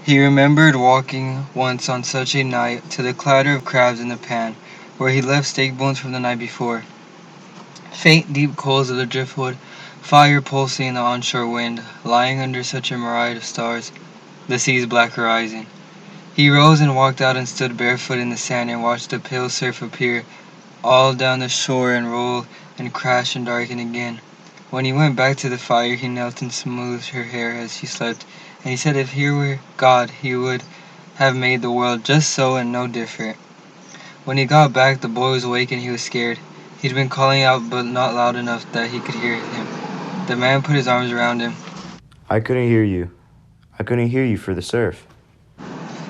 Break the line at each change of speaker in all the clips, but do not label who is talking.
He remembered walking once on such a night to the clatter of crabs in the pan, where he left steak bones from the night before. Faint deep coals of the driftwood, fire pulsing in the onshore wind, lying under such a myriad of stars, the sea's black horizon. He rose and walked out and stood barefoot in the sand and watched the pale surf appear all down the shore and roll and crash and darken again. When he went back to the fire he knelt and smoothed her hair as she slept, and he said if he were God he would have made the world just so and no different. When he got back the boy was awake and he was scared. He'd been calling out but not loud enough that he could hear him. The man put his arms around him.
I couldn't hear you. I couldn't hear you for the surf.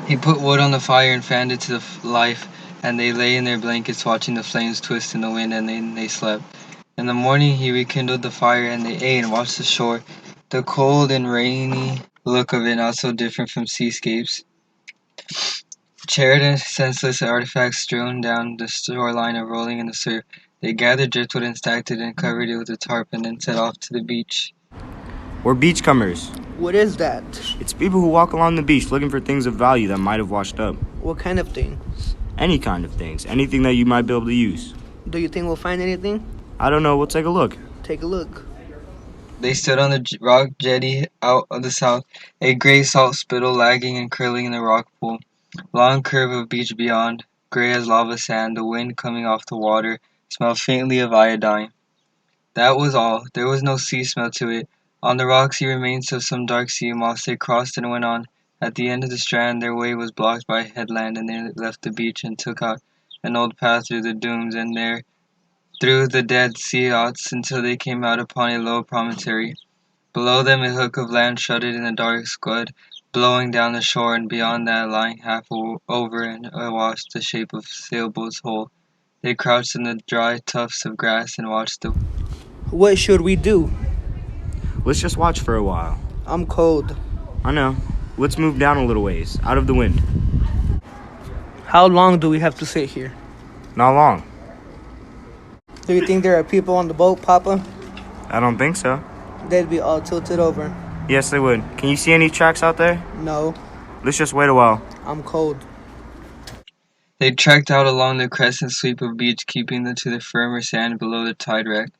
He put wood on the fire and fanned it to life, and they lay in their blankets watching the flames twist in the wind, and then they slept. In the morning he rekindled the fire, and they ate and watched the shore, the cold and rainy look of it not so different from seascapes. Charred and senseless artifacts strewn down the shoreline or rolling in the surf, they gathered driftwood and stacked it and covered it with a tarp, and then set off to the beach.
We're beachcombers.
What is that?
It's people who walk along the beach looking for things of value that might have washed up.
What kind of things?
Any kind of things. Anything that you might be able to use.
Do you think we'll find anything?
I don't know. We'll take a look.
Take a look.
They stood on the rock jetty out of the south, a gray salt spittle lagging and curling in the rock pool. Long curve of beach beyond, gray as lava sand, the wind coming off the water, smelled faintly of iodine. That was all. There was no sea smell to it. On the rocky remains of some dark sea moss they crossed and went on. At the end of the strand their way was blocked by a headland, and they left the beach and took out an old path through the dunes and there through the dead sea outs until they came out upon a low promontory. Below them a hook of land shuttered in the dark scud blowing down the shore, and beyond that, lying half over and awash the shape of a sailboat's hull. They crouched in the dry tufts of grass and watched the...
What should we do?
Let's just watch for a while.
I'm cold.
I know. Let's move down a little ways, out of the wind.
How long do we have to sit here?
Not long.
Do you think there are people on the boat, Papa?
I don't think so.
They'd be all tilted over.
Yes, they would. Can you see any tracks out there?
No,
Let's just wait a while.
I'm cold.
They trekked out along the crescent sweep of beach, keeping them to the firmer sand below the tide wreck.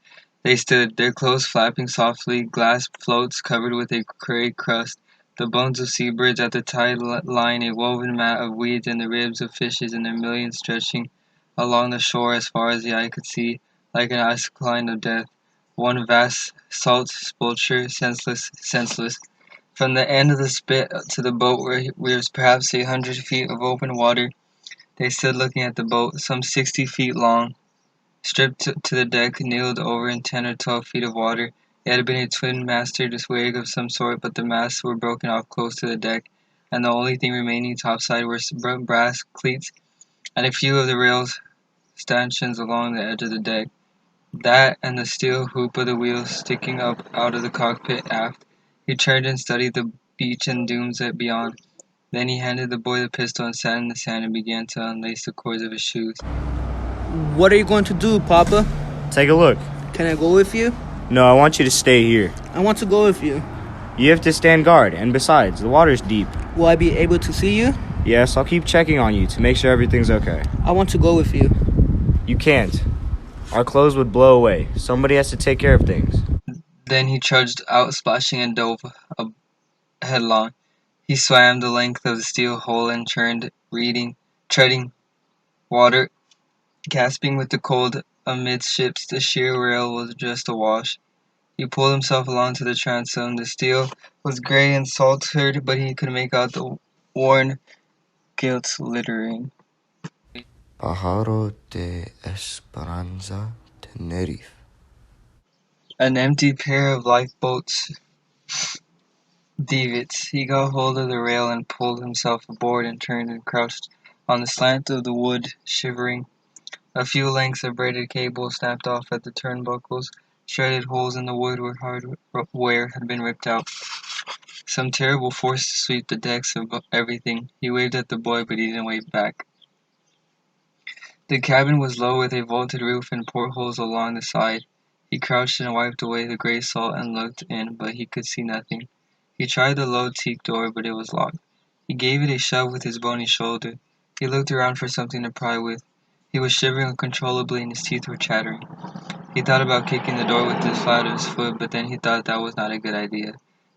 They stood, their clothes flapping softly, glass floats covered with a gray crust, the bones of seabirds at the tide line, a woven mat of weeds, and the ribs of fishes in their millions stretching along the shore as far as the eye could see, like an icicline of death. One vast salt sepulchre, senseless. From the end of the spit to the boat where was perhaps 100 feet of open water. They stood looking at the boat, some 60 feet long, stripped to the deck, kneeled over in 10 or 12 feet of water. It had been a twin-masted wig of some sort, but the masts were broken off close to the deck, and the only thing remaining topside were brass cleats and a few of the rails stanchions along the edge of the deck. That and the steel hoop of the wheel sticking up out of the cockpit aft. He turned and studied the beach and dunes beyond. Then he handed the boy the pistol and sat in the sand and began to unlace the cords of his shoes.
What are you going to do, Papa?
Take a look.
Can I go with you?
No, I want you to stay here.
I want to go with you.
You have to stand guard, and besides, the water's deep.
Will I be able to see you?
Yes, I'll keep checking on you to make sure everything's okay.
I want to go with you.
You can't. Our clothes would blow away. Somebody has to take care of things.
Then he trudged out, splashing and dove headlong. He swam the length of the steel hull and churned, treading water, gasping with the cold. Amidships, the sheer rail was just awash. He pulled himself along to the transom. The steel was gray and salted, but he could make out the worn gilts glittering.
Pájaro de Esperanza, Tenerife.
An empty pair of lifeboats. Davits. He got hold of the rail and pulled himself aboard and turned and crouched on the slant of the wood, shivering. A few lengths of braided cable snapped off at the turnbuckles. Shredded holes in the wood where hardware had been ripped out. Some terrible force to sweep the decks of everything. He waved at the boy, but he didn't wave back. The cabin was low with a vaulted roof and portholes along the side. He crouched and wiped away the gray salt and looked in, but he could see nothing. He tried the low teak door, but it was locked. He gave it a shove with his bony shoulder. He looked around for something to pry with. He was shivering uncontrollably and his teeth were chattering. He thought about kicking the door with the flat of his foot, but then he thought that was not a good idea.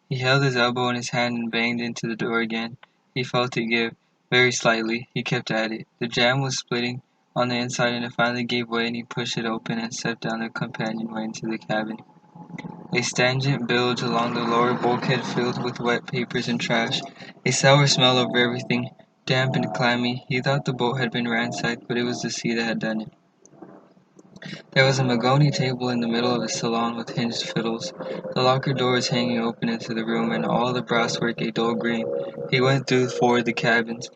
He held his elbow in his hand and banged into the door again. He felt it give, very slightly. He kept at it. The jamb was splitting on the inside and it finally gave way and he pushed it open and stepped down the companionway into the cabin. A tangent bilge along the lower bulkhead filled with wet papers and trash. A sour smell over everything, damp and clammy. He thought the boat had been ransacked, but it was the sea that had done it. There was a mahogany table in the middle of the salon with hinged fiddles. The locker doors hanging open into the room, and all the brasswork a dull green. He went through four of the cabins,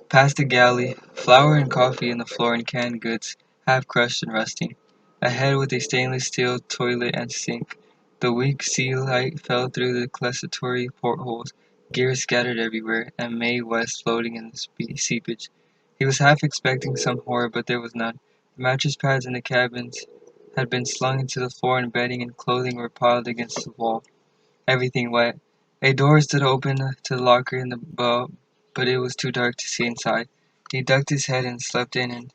past the galley, flour and coffee in the floor and canned goods, half crushed and rusting. Ahead with a stainless steel toilet and sink. The weak sea light fell through the clerestory portholes, gear scattered everywhere, and Mae West floating in the seepage. He was half expecting some horror, but there was none. The mattress pads in the cabins had been slung into the floor and bedding and clothing were piled against the wall, everything wet. A door stood open to the locker in the bow, but it was too dark to see inside. He ducked his head and slept in and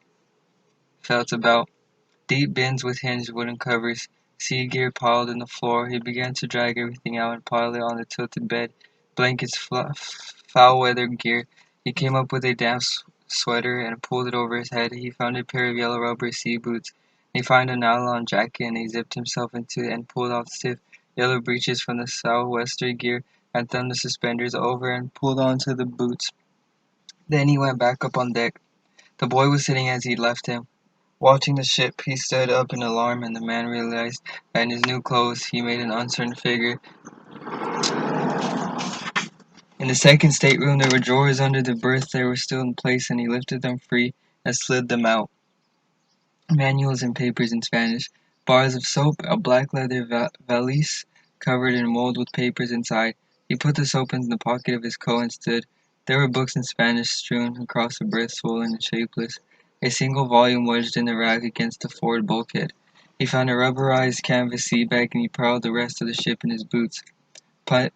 felt about. Deep bins with hinged wooden covers, sea gear piled in the floor. He began to drag everything out and pile it on the tilted bed. Blankets, foul-weather gear. He came up with a damp sweater and pulled it over his head. He found a pair of yellow rubber sea boots. He found a nylon jacket and he zipped himself into it and pulled off stiff yellow breeches from the sou'wester gear and thumbed the suspenders over and pulled onto the boots. Then he went back up on deck. The boy was sitting as he'd left him. Watching the ship, he stood up in alarm, and the man realized that in his new clothes he made an uncertain figure. In the second stateroom, there were drawers under the berth that were still in place, and he lifted them free and slid them out. Manuals and papers in Spanish, bars of soap, a black leather valise covered in mold with papers inside. He put the soap in the pocket of his coat and stood. There were books in Spanish strewn across the berth, swollen and shapeless. A single volume wedged in the rack against the forward bulkhead. He found a rubberized canvas sea bag and he piled the rest of the ship in his boots.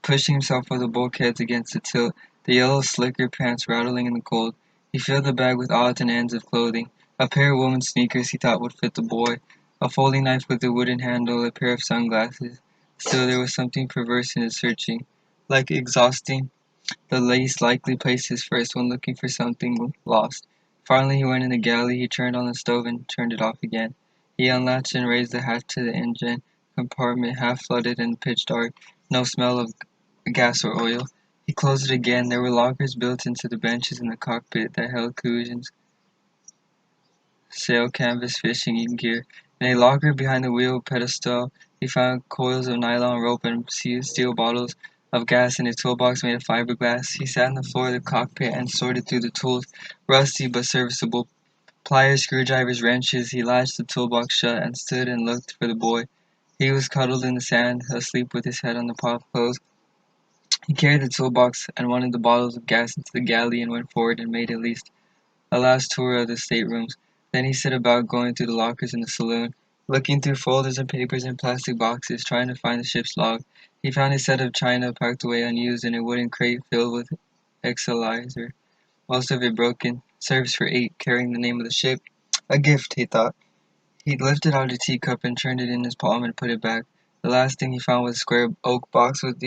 Pushing himself with the bulkheads against the tilt, the yellow slicker pants rattling in the cold, he filled the bag with odds and ends of clothing. A pair of woman's sneakers he thought would fit the boy, a folding knife with a wooden handle, a pair of sunglasses. Still, there was something perverse in his searching, like exhausting the least likely places first when looking for something lost. Finally, he went in the galley, he turned on the stove and turned it off again. He unlatched and raised the hatch to the engine compartment, half flooded and pitch dark, no smell of gas or oil. He closed it again. There were lockers built into the benches in the cockpit that held cushions, sail canvas, fishing gear. In a locker behind the wheel pedestal, he found coils of nylon rope and steel bottles of gas in a toolbox made of fiberglass. He sat on the floor of the cockpit and sorted through the tools, rusty but serviceable. Pliers, screwdrivers, wrenches. He latched the toolbox shut and stood and looked for the boy. He was cuddled in the sand, asleep with his head on the pile of clothes. He carried the toolbox and one of the bottles of gas into the galley and went forward and made at least a last tour of the staterooms. Then he set about going through the lockers in the saloon, looking through folders and papers and plastic boxes, trying to find the ship's log. He found a set of china packed away unused in a wooden crate filled with excelsior, most of it broken. Serves for 8, carrying the name of the ship. A gift, he thought. He lifted out a teacup and turned it in his palm and put it back. The last thing he found was a square oak box with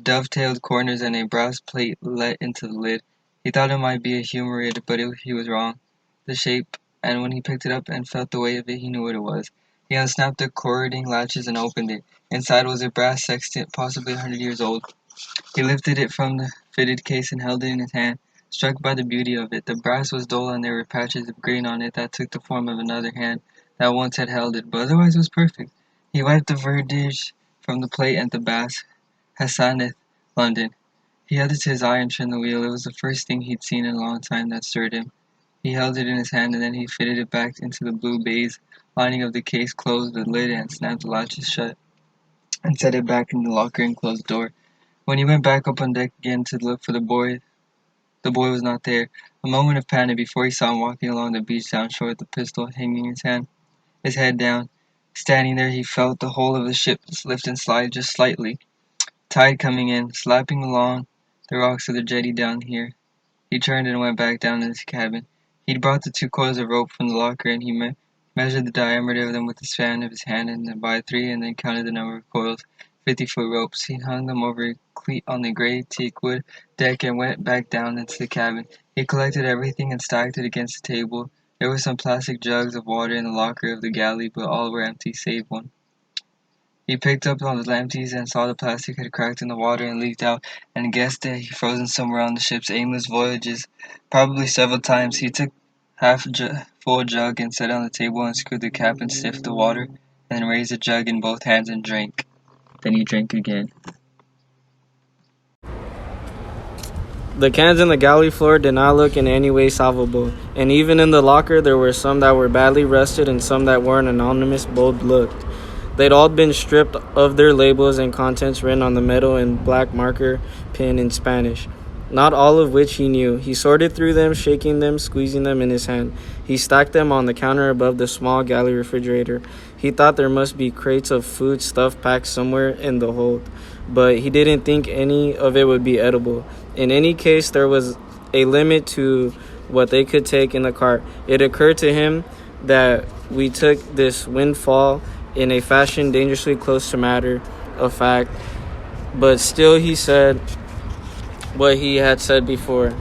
dovetailed corners and a brass plate let into the lid. He thought it might be a humoroid, but he was wrong. The shape, and when he picked it up and felt the weight of it, he knew what it was. He unsnapped the cording latches and opened it. Inside was a brass sextant, possibly 100 years old. He lifted it from the fitted case and held it in his hand, struck by the beauty of it. The brass was dull and there were patches of grain on it that took the form of another hand that once had held it, but otherwise was perfect. He wiped the verdige from the plate and the bass. Hassaneth, London. He held it to his eye and turned the wheel. It was the first thing he'd seen in a long time that stirred him. He held it in his hand and then he fitted it back into the blue baize lining of the case, closed the lid and snapped the latches shut, and set it back in the locker and closed the door. When he went back up on deck again to look for the boy was not there. A moment of panic before he saw him walking along the beach down shore with the pistol hanging in his hand, his head down. Standing there, he felt the whole of the ship lift and slide just slightly. Tide coming in, slapping along The rocks of the jetty down here. He turned and went back down to his cabin. He'd brought the 2 coils of rope from the locker and he measured the diameter of them with the span of his hand and by 3 and then counted the number of coils. 50-foot ropes. He hung them over a cleat on the gray teakwood deck and went back down into the cabin. He collected everything and stacked it against the table. There were some plastic jugs of water in the locker of the galley, but all were empty save one. He picked up all the empties and saw the plastic had cracked in the water and leaked out, and guessed that he'd frozen somewhere on the ship's aimless voyages, probably several times. He took half-full jug and set it on the table and screwed the cap and sniffed the water, and then raised the jug in both hands and drank. Then he drank again.
The cans in the galley floor did not look in any way solvable, and even in the locker there were some that were badly rusted and some that wore an anonymous bold look. They'd all been stripped of their labels and contents written on the metal in black marker pen in Spanish, not all of which he knew. He sorted through them, shaking them, squeezing them in his hand. He stacked them on the counter above the small galley refrigerator. He thought there must be crates of food stuff packed somewhere in the hold, but he didn't think any of it would be edible. In any case, there was a limit to what they could take in the cart. It occurred to him that we took this windfall in a fashion dangerously close to matter of fact, but still he said what he had said before,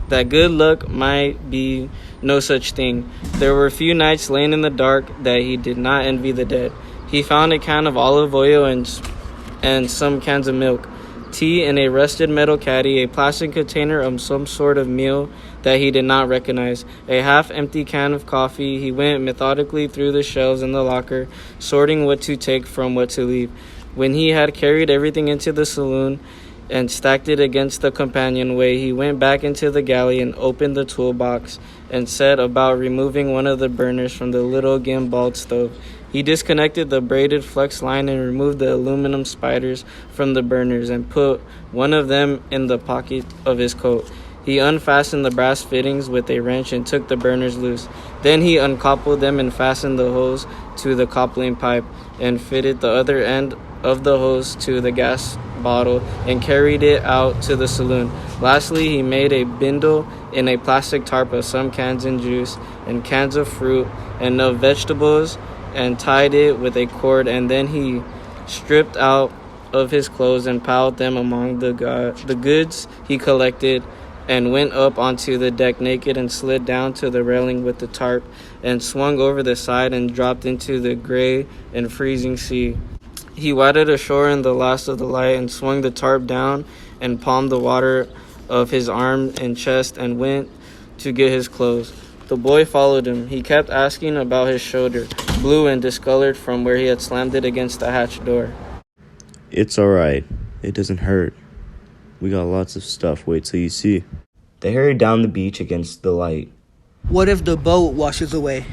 that good luck might be no such thing. There were few nights laying in the dark that he did not envy the dead. He found a can of olive oil and some cans of milk, tea in a rusted metal caddy, a plastic container of some sort of meal that he did not recognize, a half-empty can of coffee. He went methodically through the shelves in the locker, sorting what to take from what to leave. When he had carried everything into the saloon and stacked it against the companionway, he went back into the galley and opened the toolbox and set about removing one of the burners from the little gimbal stove. He disconnected the braided flex line and removed the aluminum spiders from the burners and put one of them in the pocket of his coat. He unfastened the brass fittings with a wrench and took the burners loose. Then he uncoupled them and fastened the hose to the coupling pipe and fitted the other end of the hose to the gas bottle and carried it out to the saloon. Lastly, he made a bindle in a plastic tarp of some cans of juice and cans of fruit and of vegetables and tied it with a cord, and then he stripped out of his clothes and piled them among the goods he collected and went up onto the deck naked and slid down to the railing with the tarp and swung over the side and dropped into the gray and freezing sea. He waded ashore in the last of the light and swung the tarp down and palmed the water of his arm and chest and went to get his clothes. The boy followed him. He kept asking about his shoulder, blue and discolored from where he had slammed it against the hatch door.
It's alright. It doesn't hurt. We got lots of stuff. Wait till you see. They hurried down the beach against the light.
What if the boat washes away?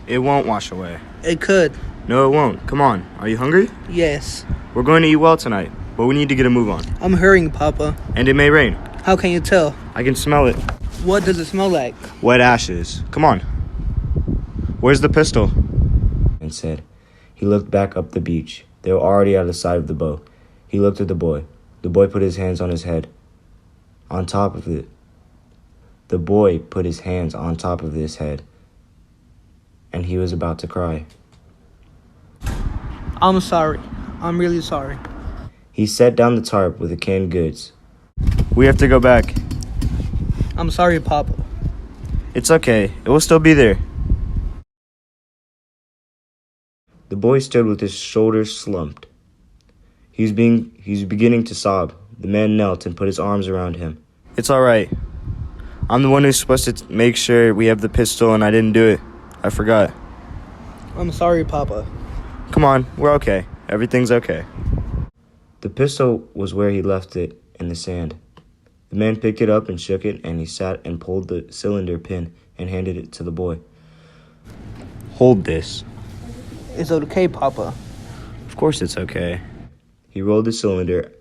It won't wash away.
It could.
No, it won't. Come on. Are you hungry?
Yes.
We're going to eat well tonight, but we need to get a move on.
I'm hurrying, Papa.
And it may rain.
How can you tell?
I can smell it.
What does it smell like?
Wet ashes. Come on. Where's the pistol? And said. He looked back up the beach. They were already out of sight of the boat. He looked at the boy. The boy put his hands on his head. On top of it. The boy put his hands on top of his head. And he was about to cry.
I'm sorry. I'm really sorry.
He set down the tarp with the canned goods. We have to go back.
I'm sorry, Papa.
It's okay. It will still be there. The boy stood with his shoulders slumped. He was beginning to sob. The man knelt and put his arms around him. It's all right. I'm the one who's supposed to make sure we have the pistol, and I didn't do it. I forgot.
I'm sorry, Papa.
Come on, we're okay. Everything's okay. The pistol was where he left it, in the sand. The man picked it up and shook it, and he sat and pulled the cylinder pin and handed it to the boy. Hold this.
It's okay, Papa.
Of course it's okay. He rolled the cylinder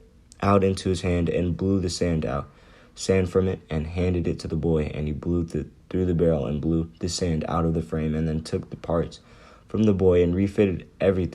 out into his hand and blew the sand from it, and handed it to the boy, and he blew through the barrel and blew the sand out of the frame, and then took the parts from the boy and refitted everything